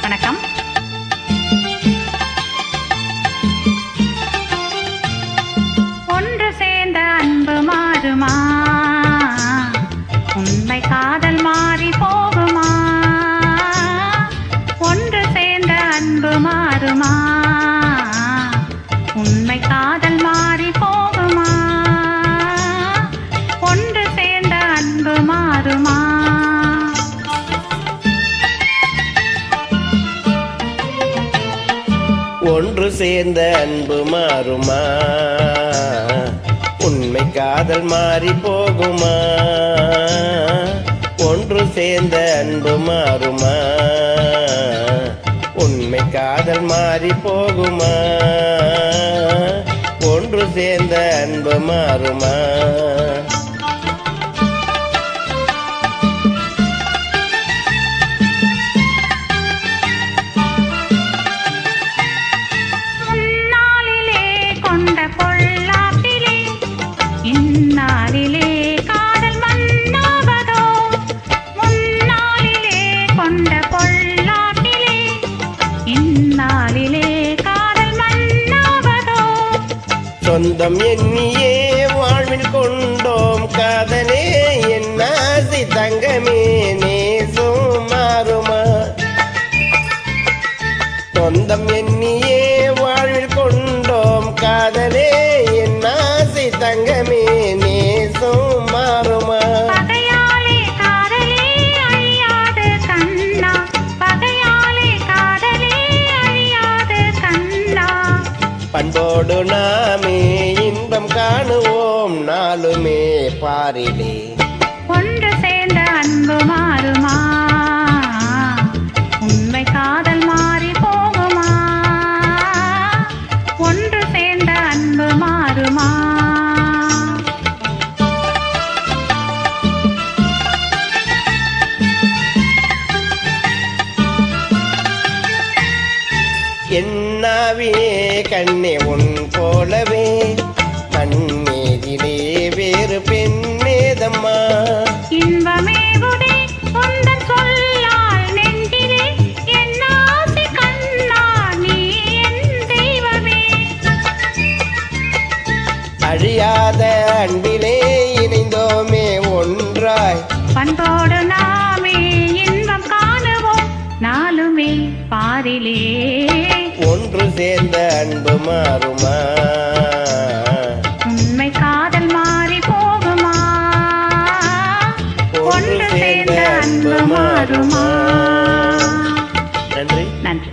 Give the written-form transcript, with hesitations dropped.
வணக்கம். ஒன்று சேர்ந்த அன்பு மாறுமா? உண்மை காதல் மாறி போகுமா? ஒன்று சேர்ந்த அன்பு மாறுமா? உண்மை காதல் மாறி போகுமா? ஒன்று சேர்ந்த அன்பு மாறுமா? ஒன்று சேர்ந்த அன்பு மாறுமா? உண்மை காதல் மாறி போகுமா? ஒன்று சேர்ந்த அன்பு மாறுமா? உண்மை காதல் மாறி போகுமா? ஒன்று சேர்ந்த அன்பு மாறுமா? இந்நாளிலே காதல் மன்னாவதோ? முன்னாளிலே கொண்ட பொல்லாட்டிலே இந்நாளிலே காதல் மன்னாவதோ? சொந்தம் எண்ணியே வாழ்வில் கொண்டோம் காதலே என் ஆசை தங்கமே நேசம் மாறுமா? சொந்தம் எண்ணியே வாழ்வில் கொண்டோம் காதலே என் ஆசை தங்கமே நேசம் மாறுமா? பகையாலே காதலே அழியாது கண்ணா, பகையாலே காதலே அழியாது கண்ணா. பண்போடு நாமே இன்பம் காணுவோம் நாளுமே பாரிலே. ஒன்று சேர்ந்த அன்பு மாறுமா? உண்மை காதல் மாறி போகுமா? ஒன்று சேர்ந்த அன்பு மாறுமா? என்னாவியே கண்ணே உன் போலவே மண்ணேதிலே வேறு பெண்ணேதம்மா. இன்பமேகுதே உந்தன் சொல்லால் நெஞ்சிலே என் ஆசை கண்ணா நீ என் தெய்வமே. அழியாத அன்பிலே இணைந்தோமே ஒன்றாய். பண்போடு நாமே இன்பம் காணுவோம் நாளுமே பாரிலே. ஒன்று சேர்ந்த அன்பு மாறுமா? உண்மை காதல் மாறி போகுமா? ஒன்று சேர்ந்த அன்பு மாறுமா? நன்றி. நன்றி.